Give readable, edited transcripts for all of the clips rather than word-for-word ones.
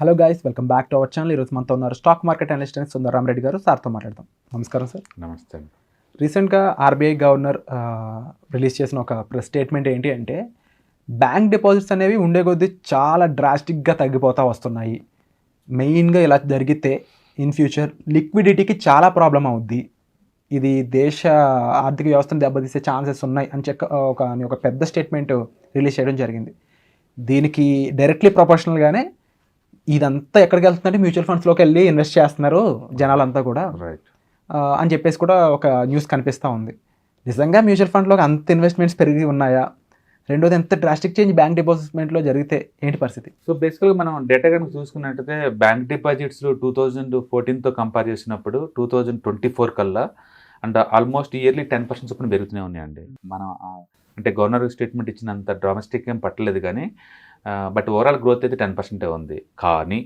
Hello guys, welcome back to our channel. ఈరోజు మనతో ఉన్నారు స్టాక్ మార్కెట్ అనలిస్ట్ అయిన సుందరరామ్ రెడ్డి గారు. సార్తో మాట్లాడదాం. నమస్కారం సార్. నమస్తే అండి. రీసెంట్గా ఆర్బీఐ గవర్నర్ రిలీజ్ చేసిన ఒక ప్రెస్ స్టేట్మెంట్ ఏంటి అంటే, బ్యాంక్ డిపాజిట్స్ అనేవి ఉండే కొద్దీ చాలా డ్రాస్టిక్గా తగ్గిపోతూ వస్తున్నాయి. మెయిన్గా ఇలా జరిగితే ఇన్ ఫ్యూచర్ లిక్విడిటీకి చాలా ప్రాబ్లం అవుద్ది, ఇది దేశ ఆర్థిక వ్యవస్థను దెబ్బతీసే ఛాన్సెస్ ఉన్నాయి అని ఒక పెద్ద స్టేట్మెంట్ రిలీజ్ చేయడం జరిగింది. దీనికి డైరెక్ట్లీ ప్రొపోర్షనల్గానే ఇదంతా ఎక్కడికి వెళ్తుందంటే మ్యూచువల్ ఫండ్స్లోకి వెళ్ళి ఇన్వెస్ట్ చేస్తున్నారు జనాలంతా కూడా అని చెప్పేసి కూడా ఒక న్యూస్ కనిపిస్తూ ఉంది. నిజంగా మ్యూచువల్ ఫండ్లోకి అంత ఇన్వెస్ట్మెంట్స్ పెరిగి ఉన్నాయా? రెండోది, ఎంత డ్రాస్టిక్ చేంజ్ బ్యాంక్ డిపాజిట్మెంట్లో జరిగితే ఏంటి పరిస్థితి? సో బేసికల్గా మనం డేటా కనుక చూసుకున్నట్టయితే బ్యాంక్ డిపాజిట్స్ 2014తో కంపేర్ చేసినప్పుడు 2024 కల్లా అండ్ ఆల్మోస్ట్ ఇయర్లీ 10% చొప్పున పెరుగుతూనే ఉన్నాయండి. మనం అంటే గవర్నర్ స్టేట్మెంట్ ఇచ్చినంత డ్రామాస్టిక్ ఏం పట్టలేదు, కానీ బట్ ఓవరాల్ గ్రోత్ అయితే 10% ఉంది. కానీ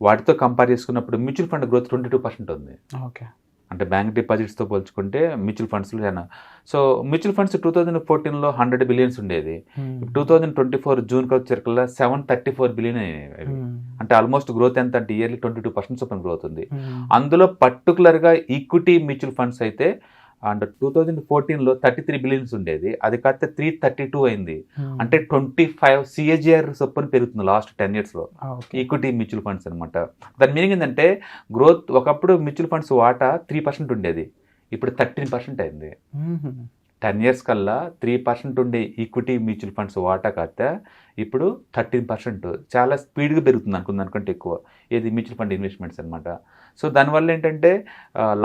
వాటితో కంపేర్ చేసుకున్నప్పుడు మ్యూచువల్ ఫండ్ గ్రోత్ 22% ఉంది. ఓకే, అంటే బ్యాంక్ డిపాజిట్స్తో పోల్చుకుంటే మ్యూచువల్ ఫండ్స్లో సో మ్యూచువల్ ఫండ్స్ 2014లో 100 బిలియన్స్ ఉండేది. 2024 జూన్కి వచ్చేసరికల్లా 734 బిలియన్ అయినాయి. అంటే ఆల్మోస్ట్ గ్రోత్ ఎంత అంటే ఇయర్లీ 22% చొప్పున గ్రోత్ ఉంది. అందులో పర్టికులర్గా ఈక్విటీ మ్యూచువల్ ఫండ్స్ అయితే అండ్ 2014లో 33 బిలియన్స్ ఉండేది, అది కాస్త 332 అయింది. అంటే 25 CAGR చొప్పున పెరుగుతుంది లాస్ట్ 10 yearsలో ఈక్విటీ మ్యూచువల్ ఫండ్స్ అనమాట. దాని మీనింగ్ ఏంటంటే గ్రోత్ ఒకప్పుడు మ్యూచువల్ ఫండ్స్ వాటా 3% ఉండేది, ఇప్పుడు 13% అయింది. 10 years కల్లా 3% ఉండే ఈక్విటీ మ్యూచువల్ ఫండ్స్ వాటా కాస్త ఇప్పుడు 13%. చాలా స్పీడ్గా పెరుగుతుంది అనుకుంటే ఎక్కువ ఏది మ్యూచువల్ ఫండ్ ఇన్వెస్ట్మెంట్స్ అనమాట. సో దానివల్ల ఏంటంటే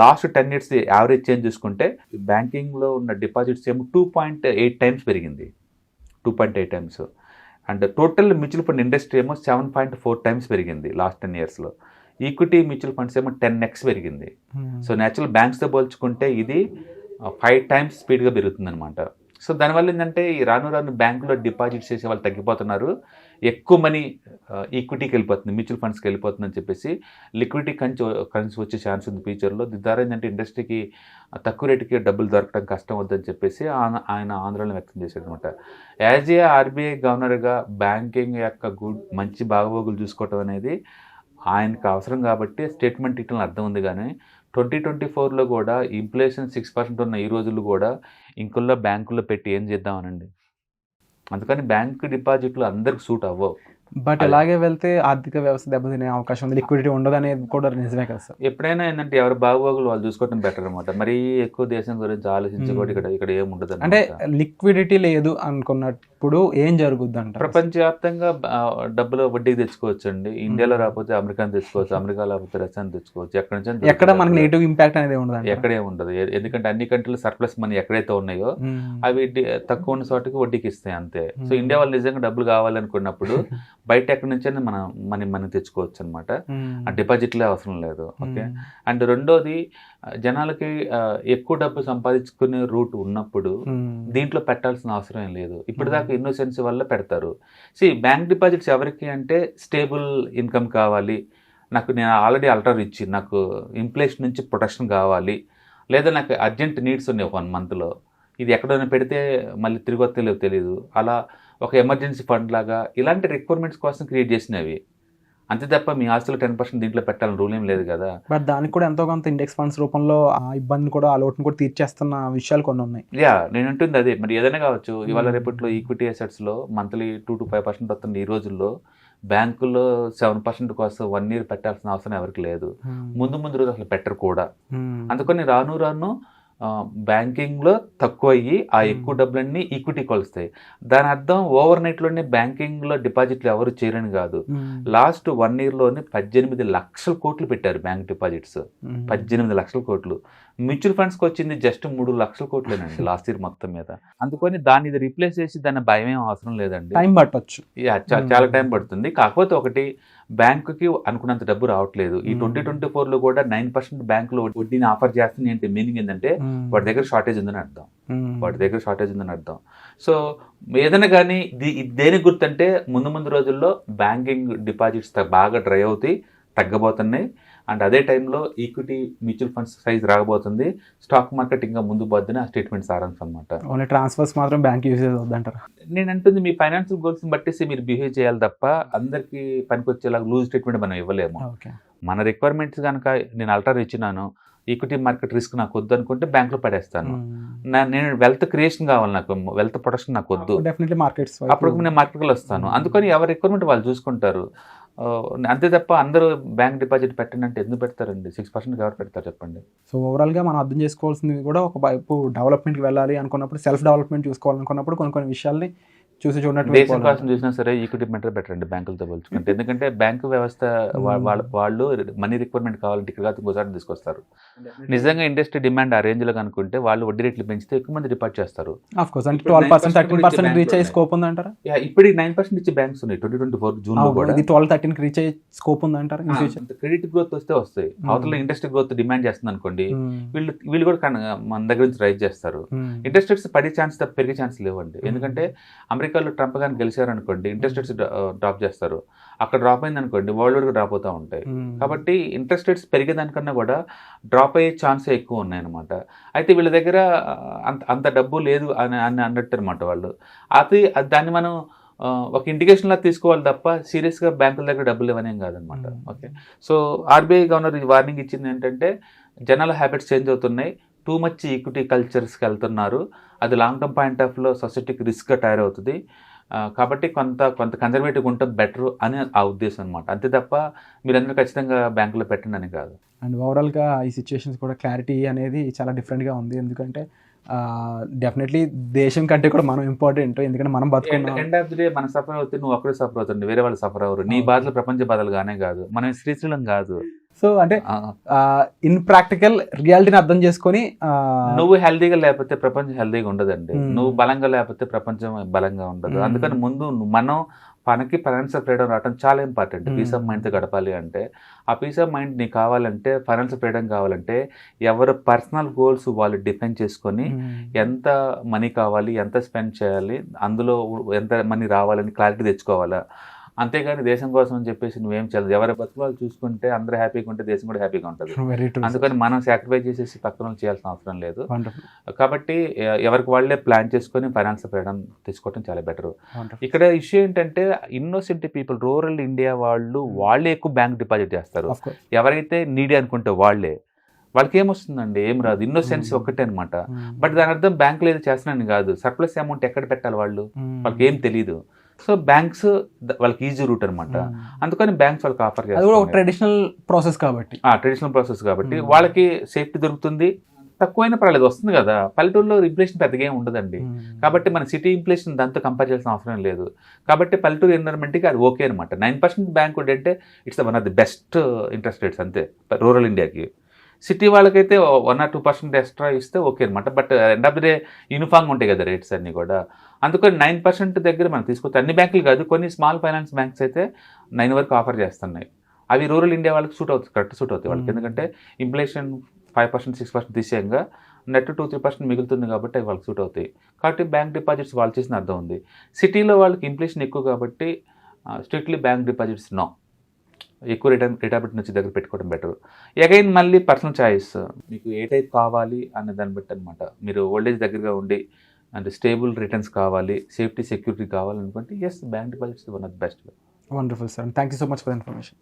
లాస్ట్ 10 years యావరేజ్ చేంజ్ చూసుకుంటే బ్యాంకింగ్లో ఉన్న డిపాజిట్స్ ఏమో 2.8 times పెరిగింది, 2.8 times. And total mutual fund industry ఏమో 7.4 times పెరిగింది లాస్ట్ 10 yearsలో. ఈక్విటీ మ్యూచువల్ ఫండ్స్ ఏమో 10x పెరిగింది. సో న్యాచురల్ బ్యాంక్స్తో పోల్చుకుంటే ఇది 5 times స్పీడ్గా పెరుగుతుంది అనమాట. సో దానివల్ల ఏంటంటే ఈ రాను బ్యాంకులో డిపాజిట్స్ చేసే వాళ్ళు తగ్గిపోతున్నారు, ఎక్కువ మనీ ఈక్విటీకి వెళ్ళిపోతుంది, మ్యూచువల్ ఫండ్స్కి వెళ్ళిపోతుందని చెప్పేసి లిక్విడిటీ కరెన్సీ వచ్చే ఛాన్స్ ఉంది ఫ్యూచర్లో. ద్వారా ఏంటంటే ఇండస్ట్రీకి తక్కువ రేటుకి డబ్బులు దొరకడం కష్టం వద్దని చెప్పేసి ఆయన ఆందోళన వ్యక్తం చేశారు అనమాట. యాజ్ ఏ ఆర్బీఐ గవర్నర్గా బ్యాంకింగ్ యొక్క మంచి బాగోగులు చూసుకోవటం అనేది ఆయనకు అవసరం కాబట్టి స్టేట్మెంట్ ఇట్లా అర్థం ఉంది. కానీ 2024లో కూడా ఇన్ఫ్లేషన్ 6% ఉన్న ఈ రోజుల్లో కూడా ఇంకొల్లో బ్యాంకుల్లో పెట్టి ఏం చేద్దామనండి. అందుకని బ్యాంకు డిపాజిట్లు అందరికి సూట్ అవ్వవు. బట్ ఇలాగే వెళ్తే ఆర్థిక వ్యవస్థ దెబ్బతినే అవకాశం ఉంది, లిక్విడిటీ ఉండదు అనేది కూడా నిజమే కదా సార్. ఎప్పుడైనా ఏంటంటే ఎవరి బాగోగులు వాళ్ళు చూసుకోవడం బెటర్ అనమాట. మరీ ఎక్కువ దేశం గురించి ఆలోచించకూడదు. ఇక్కడ ఏం ఉండదు. అంటే లిక్విడిటీ లేదు అనుకున్నప్పుడు ఏం జరుగుద్ది అంటే ప్రపంచవ్యాప్తంగా డబ్బులు వడ్డీకి తెచ్చుకోవచ్చు అండి. ఇండియాలో రాకపోతే అమెరికాని తెచ్చుకోవచ్చు, అమెరికా లేకపోతే రష్యాని తెచ్చుకోవచ్చు. ఎక్కడ మనకి నెగిటివ్ ఇంపాక్ట్ అనేది ఉండదు, ఎక్కడే ఉండదు. ఎందుకంటే అన్ని కంట్రీలు సర్ప్లస్ మనీ ఎక్కడైతే ఉన్నాయో అవి తక్కువ ఉన్న చోటుకి వడ్డీకి ఇస్తాయి అంతే. సో ఇండియా వాళ్ళు నిజంగా డబ్బులు కావాలనుకున్నప్పుడు బయట ఎక్కడి నుంచైనా మనం తెచ్చుకోవచ్చు అనమాట. ఆ డిపాజిట్లే అవసరం లేదు. ఓకే. అండ్ రెండోది, జనాలకి ఎక్కువ డబ్బు సంపాదించుకునే రూట్ ఉన్నప్పుడు దీంట్లో పెట్టాల్సిన అవసరం ఏం లేదు. ఇప్పటిదాకా ఇన్నోసెన్స్ వల్ల పెడతారు. బ్యాంక్ డిపాజిట్స్ ఎవరికి అంటే స్టేబుల్ ఇన్కమ్ కావాలి, నేను ఆల్రెడీ అల్ట్రా రిచ్, నాకు ఇన్ఫ్లేషన్ నుంచి ప్రొటెక్షన్ కావాలి, లేదా నాకు అర్జెంట్ నీడ్స్ ఉన్నాయి 1 monthలో, ఇది ఎక్కడైనా పెడితే మళ్ళీ తిరిగి వస్తే తెలియదు, అలా ఒక ఎమర్జెన్సీ ఫండ్ లాగా ఇలాంటి రిక్వైర్మెంట్స్ కోసం క్రియేట్ చేసినవి. అంతే తప్ప మీ ఆస్తులు 10% దీంట్లో పెట్టాలని రూల్ ఏం లేదు కదా. బట్ దానికి కూడా ఎంతో కొంత ఇండెక్స్ ఫండ్స్ రూపంలో ఆ ఇబ్బందిని కూడా, ఆ లోటును కూడా తీర్చేస్తున్న విషయాలు కొన్ని ఉన్నాయి. నేను అంటుంది అదే. మరి ఏదైనా కావచ్చు, ఇవాళ రేపట్లో ఈక్విటీ అసెట్స్లో మంత్లీ 2 to 5% వస్తుంది. ఈ రోజుల్లో బ్యాంకుల్లో 7% కోసం 1 year పెట్టాల్సిన అవసరం ఎవరికి లేదు. ముందు రోజు అసలు పెట్టరు కూడా. అందుకని రాను బ్యాంకింగ్లో తక్కువ అయ్యి ఆ ఎక్కువ డబ్బులన్నీ ఈక్విటీ కొలుస్తాయి. దాని అర్థం ఓవర్ నైట్లోనే బ్యాంకింగ్లో డిపాజిట్లు ఎవరు చేయరని కాదు. లాస్ట్ 1 yearలోనే 18 లక్షల కోట్లు పెట్టారు బ్యాంక్ డిపాజిట్స్. 18 లక్షల కోట్లు. మ్యూచువల్ ఫండ్స్కి వచ్చింది జస్ట్ 3 లక్షల కోట్లేనండి లాస్ట్ ఇయర్ మొత్తం మీద. అందుకని దాన్ని రీప్లేస్ చేసి దాన్ని భయం ఏం అవసరం లేదండి. టైం పట్టొచ్చు, చాలా టైం పడుతుంది. కాకపోతే ఒకటి, బ్యాంకుకి అనుకున్నంత డబ్బు రావట్లేదు. ఈ 2024లో కూడా 9% బ్యాంకులో వడ్డీని ఆఫర్ చేస్తుంది. అంటే మీనింగ్ ఏంటంటే వాడి దగ్గర షార్టేజ్ ఉందని అర్థం. సో ఏదైనా కానీ దేనికి గుర్తంటే ముందు రోజుల్లో బ్యాంకింగ్ డిపాజిట్స్ బాగా డ్రై అవుతాయి, తగ్గబోతున్నాయి. అండ్ అదే టైంలో ఈక్విటీ మ్యూచువల్ ఫండ్స్ సైజ్ రాబోతుంది, స్టాక్ మార్కెట్ ఇంకా ముందు పోద్దని ఆ స్టేట్మెంట్ సారాంశం అనమాట. ఓన్లీ ట్రాన్స్ఫర్స్ మాత్రం బ్యాంక్ యూజ్ అవుతుందంటారు. నేను అంటుంది మీ ఫైనాన్షియల్ గోల్స్ని బట్టేసి మీరు బిహేవ్ చేయాలి తప్ప అందరికీ పనికొచ్చేలాగా లూజ్ స్టేట్మెంట్ మనం ఇవ్వలేము. ఓకే. మన రిక్వైర్మెంట్స్ కనుక నేను అల్ట్రా ఇచ్చినాను, ఈక్విటీ మార్కెట్ రిస్క్ నాకు వద్దు అనుకుంటే బ్యాంక్లో పడేస్తాను. నేను వెల్త్ క్రియేషన్ కావాలి, నాకు వెల్త్ ప్రొడక్షన్ నాకు వద్దు, డెఫినెట్లీ మార్కెట్స్ అప్పుడు నేను మార్కెట్లో వస్తాను. అందుకని ఎవరి రిక్వైర్మెంట్ వాళ్ళు చూసుకుంటారు. అంతే తప్ప అందరూ బ్యాంక్ డిపాజిట్ పెట్టండి అంటే ఎందుకు పెడతారండి? 6% ఎవరు పెడతారు చెప్పండి? సో ఓవరాల్గా మనం అర్థం చేసుకోవాల్సింది కూడా ఒక వైపు డెవలప్మెంట్కి వెళ్ళాలి అనుకున్నప్పుడు, సెల్ఫ్ డెవలప్మెంట్ చూసుకోవాలనుకున్నప్పుడు కొన్ని విషయాల్ని చూసి చూడనట్టు దేశం కోసం చూసినా సరే ఈక్విటీ మెటర్ బెటర్ అండి బ్యాంకులతో పోల్చుకుంటే. ఎందుకంటే బ్యాంకు వ్యవస్థ వాళ్ళు మనీ రిక్వైర్మెంట్ కావాలంటే ఇక్కడ కాదు ఇంకోసారి తీసుకొస్తారు. నిజంగా ఇండస్ట్రీ డిమాండ్ ఆ రేంజ్లో కనుకుంటే వాళ్ళు వడ్డీ రేట్లు పెంచితే ఎక్కువ మంది డిపాజిట్ చేస్తారు. ఆఫ్ కోర్స్, అంటే 12% 13% రీచ్ అయ్యే స్కోప్ ఉందంటారా? ఇప్పుడు 9% ఇచ్చే బ్యాంక్స్ ఉన్నాయి 2024 జూన్ లో కూడా. 12-13 రీచ్ అయ్యే స్కోప్ ఉందంటారా? క్రెడిట్ గ్రోత్ వస్తే వస్తాయి. అవతల ఇండస్ట్రీ గ్రోత్ డిమాండ్ చేస్తుంది అనుకోండి, వీళ్ళు కూడా మన దగ్గర నుంచి రైజ్ చేస్తారు. ఇంట్రెస్ట్ రేట్స్ పడే ఛాన్స్ తప్ప పెరిగే ఛాన్స్ లేవండి. ఎందుకంటే అమెరికాలో ట్రంప్ కానీ గెలిచారు అనుకోండి, ఇంట్రెస్ట్ రేట్స్ డ్రాప్ చేస్తారు. అక్కడ డ్రాప్ అయింది అనుకోండి, వరల్డ్ వైడ్ డ్రాప్ అవుతూ ఉంటాయి. కాబట్టి ఇంట్రెస్ట్ రేట్స్ పెరిగేదానికన్నా కూడా డ్రాప్ అయ్యే ఛాన్సే ఎక్కువ ఉన్నాయన్నమాట. అయితే వీళ్ళ దగ్గర అంత డబ్బు లేదు అని అన్నట్టు అనమాట వాళ్ళు. దాన్ని మనం ఒక ఇండికేషన్లా తీసుకోవాలి తప్ప సీరియస్గా బ్యాంకుల దగ్గర డబ్బులు ఇవ్వనేం కాదనమాట. Okay. So RBI governor warning ఇచ్చింది ఏంటంటే, జనాల హ్యాబిట్స్ చేంజ్ అవుతున్నాయి, టూ మచ్ ఈక్విటీ కల్చర్స్కి వెళ్తున్నారు, అది లాంగ్ టర్మ్ పాయింట్ ఆఫ్ లో సొసైటీకి రిస్క్గా తయారవుతుంది, కాబట్టి కొంత కన్జర్వేటివ్గా ఉంటే బెటర్ అని ఆ ఉద్దేశం అనమాట. అంతే తప్ప మీరందరూ ఖచ్చితంగా బ్యాంకులో పెట్టండి అని కాదు. అండ్ ఓవరాల్గా ఈ సిచ్యుయేషన్స్ కూడా క్లారిటీ అనేది చాలా డిఫరెంట్గా ఉంది. ఎందుకంటే డెఫినెట్లీ దేశం కంటే కూడా మనం ఇంపార్టెంట్. ఎందుకంటే మనం బతుకున్నాం. ఎండ్ ఆఫ్ ది డే మనం సఫర్ అవుతుంది, నువ్వు అక్కడే సఫర్ అవుతుంది, వేరే వాళ్ళు సఫర్ అవ్వరు. నీ బాధలు ప్రపంచ బాధలు గానే కాదు, మనం శ్రీశైలం కాదు. సో అంటే ఇన్ ప్రాక్టికల్ రియాలిటీని అర్థం చేసుకొని నువ్వు హెల్దీగా లేకపోతే ప్రపంచం హెల్దీగా ఉండదండి, నువ్వు బలంగా లేకపోతే ప్రపంచం బలంగా ఉండదు. అందుకని ముందు మనం మనకి ఫైనాన్షియల్ ఫ్రీడమ్ రావడం చాలా ఇంపార్టెంట్. పీస్ ఆఫ్ మైండ్తో గడపాలి అంటే, ఆ పీస్ ఆఫ్ మైండ్ నీకు కావాలంటే, ఫైనాన్షియల్ ఫ్రీడమ్ కావాలంటే, ఎవరు పర్సనల్ గోల్స్ వాళ్ళు డిఫైన్ చేసుకొని ఎంత మనీ కావాలి, ఎంత స్పెండ్ చేయాలి, అందులో ఎంత మనీ రావాలని క్లారిటీ తెచ్చుకోవాలా. అంతేగాని దేశం కోసం అని చెప్పేసి నువ్వేం చేయలేదు. ఎవరి బతుకులు చూసుకుంటే అందరూ హ్యాపీగా ఉంటే దేశం కూడా హ్యాపీగా ఉంటుంది. అందుకని మనం సాక్రిఫైస్ చేసేసి పక్కన చేయాల్సిన అవసరం లేదు. కాబట్టి ఎవరికి వాళ్ళే ప్లాన్ చేసుకొని ఫైనాన్షియల్ ఫ్రీడమ్ తెచ్చుకోవడం చాలా బెటర్. ఇక్కడ ఇష్యూ ఏంటంటే, ఇన్నోసెంట్ పీపుల్, రూరల్ ఇండియా వాళ్ళే ఎక్కువ బ్యాంక్ డిపాజిట్ చేస్తారు. ఎవరైతే నీడీ అనుకుంటే వాళ్ళకి ఏమొస్తుందండి, ఏం రాదు. ఇన్నోసెన్స్ ఒక్కటే అనమాట. బట్ దాని అర్థం బ్యాంకులు ఏదో చేస్తున్నాను కాదు, సర్ప్లస్ అమౌంట్ ఎక్కడ పెట్టాలి వాళ్ళకి ఏం తెలియదు. సో బ్యాంక్స్ వాళ్ళకి ఈజీ రూట్ అనమాట. అందుకని బ్యాంక్స్ వాళ్ళకి ఆఫర్ చేస్తారు. ట్రెడిషనల్ ప్రాసెస్ కాబట్టి వాళ్ళకి సేఫ్టీ దొరుకుతుంది. తక్కువైనా పర్లేదు, వస్తుంది కదా. పల్లెటూరులో ఇన్ఫ్లేషన్ పెద్దగా ఏమి ఉండదండి. కాబట్టి మన సిటీ ఇన్ఫ్లేషన్ దాంతో కంపేర్ చేయాల్సిన అవసరం లేదు. కాబట్టి పల్లెటూరు ఎన్విరాన్మెంట్కి అది ఓకే అనమాట. 9% బ్యాంక్ అంటే it's one of the best interest rates అంతే రూరల్ ఇండియాకి. సిటీ వాళ్ళకైతే 1 or 2% ఎక్స్ట్రా ఇస్తే ఓకే అనమాట. But end of the day uniform ఉంటాయి కదా రేట్స్ అన్నీ కూడా. అందుకని 9% దగ్గర మనం తీసుకొస్తే, అన్ని బ్యాంకులు కాదు, కొన్ని స్మాల్ ఫైనాన్స్ బ్యాంక్స్ అయితే 9 వరకు ఆఫర్ చేస్తున్నాయి. అవి రూరల్ ఇండియా వాళ్ళకి కరెక్ట్ సూట్ అవుతాయి వాళ్ళకి. ఎందుకంటే ఇన్ఫ్లేషన్ 5%, 6% తీసేయంగా నెట్ 2-3% మిగులుతుంది కాబట్టి అవి వాళ్ళకి సూట్ అవుతాయి. కాబట్టి బ్యాంక్ డిపాజిట్స్ వాళ్ళు చేసిన అర్థం ఉంది. సిటీలో వాళ్ళకి ఇన్ఫ్లేషన్ ఎక్కువ కాబట్టి స్ట్రిక్ట్లీ బ్యాంక్ డిపాజిట్స్ నో, ఎక్కువ రిటైర్మెంట్ నుంచి దగ్గర పెట్టుకోవడం బెటర్. అగైన్ మళ్ళీ పర్సనల్ చాయిస్, మీకు ఏ టైప్ కావాలి అనే దాన్ని బట్టి అనమాట. మీరు ఓల్డేజ్ దగ్గరగా ఉండి అంటే స్టేబుల్ రిటర్న్స్ కావాలి, సేఫ్టీ సెక్యూరిటీ కావాలనుకుంటే yes, bank deposits one of the best. Wonderful sir, thank you so much for the information.